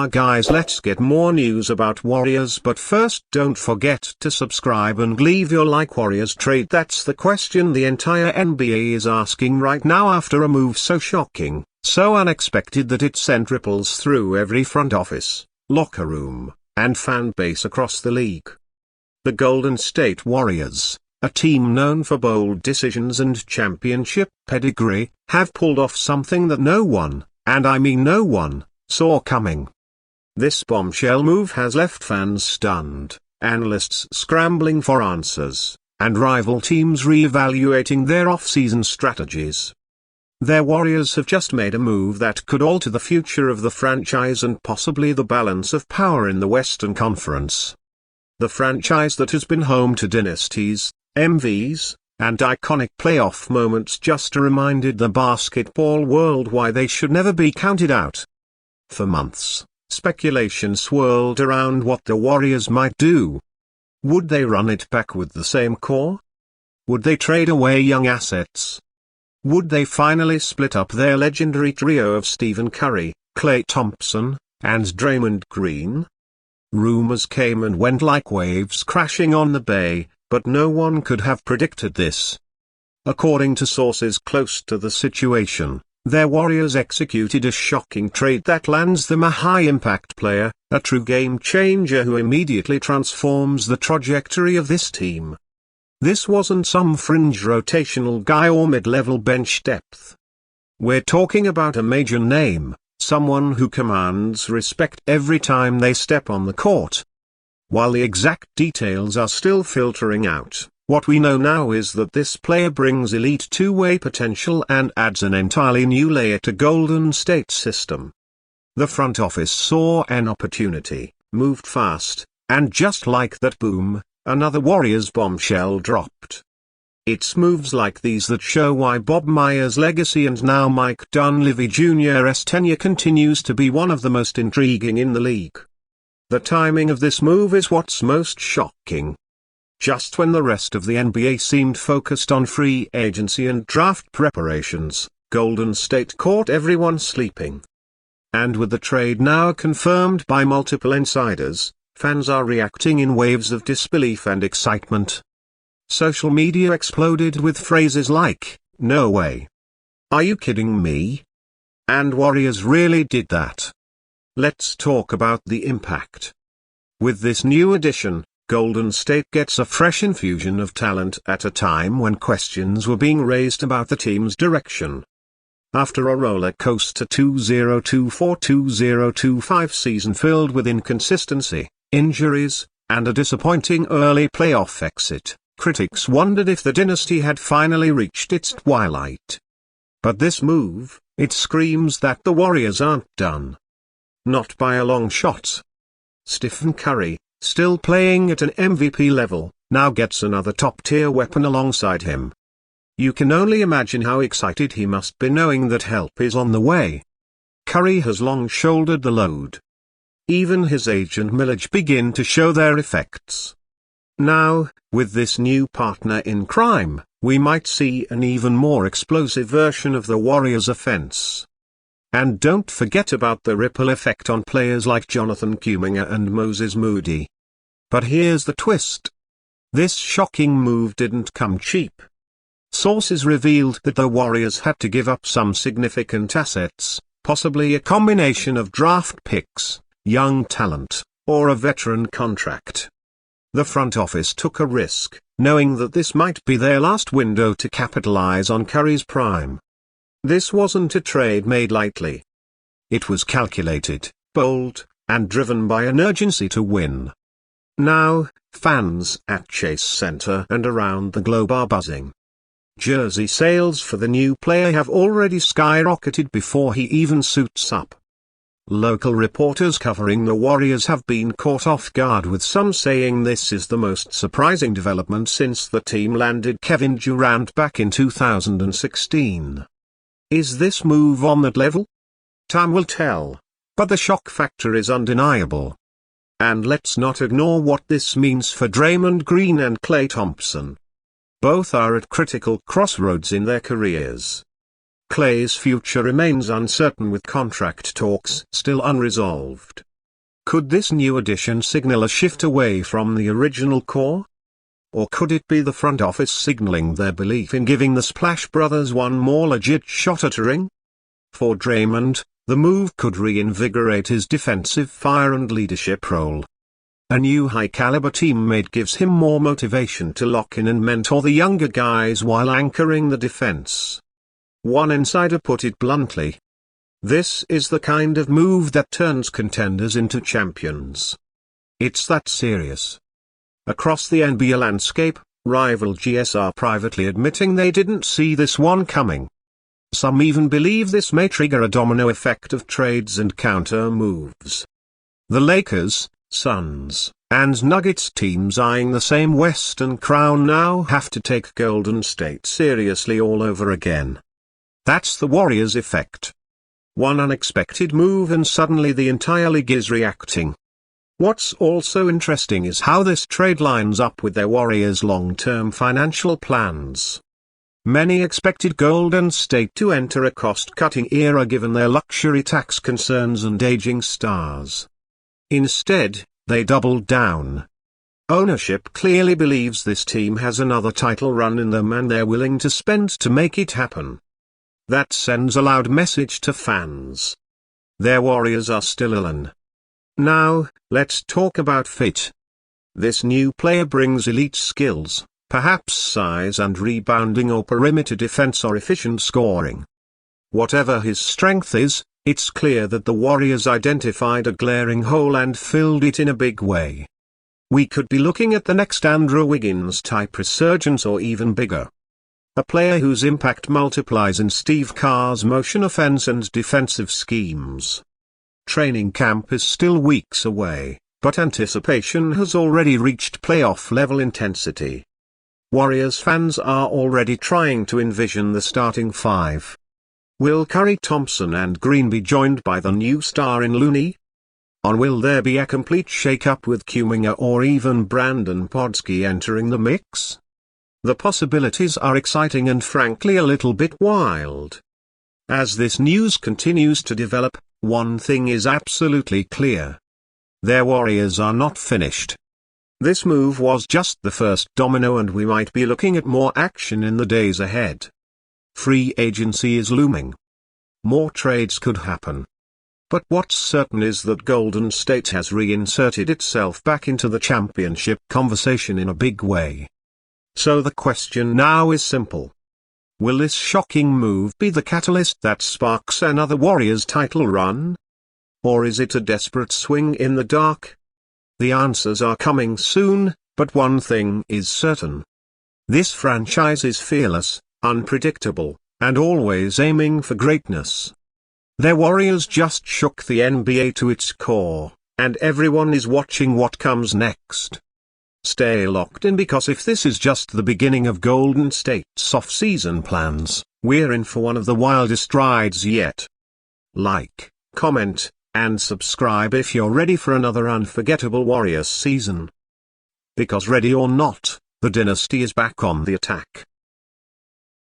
Nah guys, let's get more news about Warriors, but first don't forget to subscribe and leave your like. Warriors trade, that's the question the entire NBA is asking right now after a move so shocking, so unexpected that it sent ripples through every front office, locker room, and fan base across the league. The Golden State Warriors, a team known for bold decisions and championship pedigree, have pulled off something that no one, and I mean no one, saw coming. This bombshell move has left fans stunned, analysts scrambling for answers, and rival teams re-evaluating their off-season strategies. Their Warriors have just made a move that could alter the future of the franchise and possibly the balance of power in the Western Conference. The franchise that has been home to dynasties, MVs, and iconic playoff moments just reminded the basketball world why they should never be counted out. For months, speculation swirled around what the Warriors might do. Would they run it back with the same core? Would they trade away young assets? Would they finally split up their legendary trio of Stephen Curry, Klay Thompson, and Draymond Green? Rumors came and went like waves crashing on the bay, but no one could have predicted this. According to sources close to the situation, their Warriors executed a shocking trade that lands them a high-impact player, a true game-changer who immediately transforms the trajectory of this team. This wasn't some fringe rotational guy or mid-level bench depth. We're talking about a major name, someone who commands respect every time they step on the court. While the exact details are still filtering out, what we know now is that this player brings elite two-way potential and adds an entirely new layer to Golden State's system. The front office saw an opportunity, moved fast, and just like that, boom, another Warriors bombshell dropped. It's moves like these that show why Bob Myers' legacy and now Mike Dunleavy Jr.'s tenure continues to be one of the most intriguing in the league. The timing of this move is what's most shocking. Just when the rest of the NBA seemed focused on free agency and draft preparations, Golden State caught everyone sleeping. And with the trade now confirmed by multiple insiders, fans are reacting in waves of disbelief and excitement. Social media exploded with phrases like, "No way. Are you kidding me? And Warriors really did that." Let's talk about the impact. With this new addition, Golden State gets a fresh infusion of talent at a time when questions were being raised about the team's direction. After a roller coaster 2024-2025 season filled with inconsistency, injuries, and a disappointing early playoff exit, critics wondered if the dynasty had finally reached its twilight. But this move, it screams that the Warriors aren't done. Not by a long shot. Stephen Curry, still playing at an MVP level, now gets another top-tier weapon alongside him. You can only imagine how excited he must be knowing that help is on the way. Curry has long shouldered the load. Even his age and mileage begin to show their effects. Now, with this new partner in crime, we might see an even more explosive version of the Warriors' offense. And don't forget about the ripple effect on players like Jonathan Kuminga and Moses Moody. But here's the twist. This shocking move didn't come cheap. Sources revealed that the Warriors had to give up some significant assets, possibly a combination of draft picks, young talent, or a veteran contract. The front office took a risk, knowing that this might be their last window to capitalize on Curry's prime. This wasn't a trade made lightly. It was calculated, bold, and driven by an urgency to win. Now, fans at Chase Center and around the globe are buzzing. Jersey sales for the new player have already skyrocketed before he even suits up. Local reporters covering the Warriors have been caught off guard, with some saying this is the most surprising development since the team landed Kevin Durant back in 2016. Is this move on that level? Time will tell, but the shock factor is undeniable. And let's not ignore what this means for Draymond Green and Klay Thompson. Both are at critical crossroads in their careers. Klay's future remains uncertain, with contract talks still unresolved, Could this new addition signal a shift away from the original core? Or could it be the front office signaling their belief in giving the Splash Brothers one more legit shot at a ring? For Draymond, the move could reinvigorate his defensive fire and leadership role. A new high-caliber teammate gives him more motivation to lock in and mentor the younger guys while anchoring the defense. One insider put it bluntly: "This is the kind of move that turns contenders into champions." It's that serious. Across the NBA landscape, rival GS are privately admitting they didn't see this one coming. Some even believe this may trigger a domino effect of trades and counter moves. The Lakers, Suns, and Nuggets teams eyeing the same Western crown now have to take Golden State seriously all over again. That's the Warriors effect. One unexpected move and suddenly the entire league is reacting. What's also interesting is how this trade lines up with their Warriors' long-term financial plans. Many expected Golden State to enter a cost-cutting era given their luxury tax concerns and aging stars. Instead, they doubled down. Ownership clearly believes this team has another title run in them and they're willing to spend to make it happen. That sends a loud message to fans. Their Warriors are still alone. Now, let's talk about fit. This new player brings elite skills, perhaps size and rebounding or perimeter defense or efficient scoring. Whatever his strength is, it's clear that the Warriors identified a glaring hole and filled it in a big way. We could be looking at the next Andrew Wiggins-type resurgence or even bigger. A player whose impact multiplies in Steve Kerr's motion offense and defensive schemes. Training camp is still weeks away, but anticipation has already reached playoff-level intensity. Warriors fans are already trying to envision the starting five. Will Curry, Thompson and Green be joined by the new star in Looney? Or will there be a complete shake-up with Kuminga or even Brandon Podski entering the mix? The possibilities are exciting and frankly a little bit wild. As this news continues to develop, one thing is absolutely clear. Their Warriors are not finished. This move was just the first domino and we might be looking at more action in the days ahead. Free agency is looming. More trades could happen. But what's certain is that Golden State has reinserted itself back into the championship conversation in a big way. So the question now is simple. Will this shocking move be the catalyst that sparks another Warriors title run? Or is it a desperate swing in the dark? The answers are coming soon, but one thing is certain. This franchise is fearless, unpredictable, and always aiming for greatness. Their Warriors just shook the NBA to its core, and everyone is watching what comes next. Stay locked in because if this is just the beginning of Golden State's off-season plans, we're in for one of the wildest rides yet. Like, comment, and subscribe if you're ready for another unforgettable Warriors season. Because ready or not, the dynasty is back on the attack.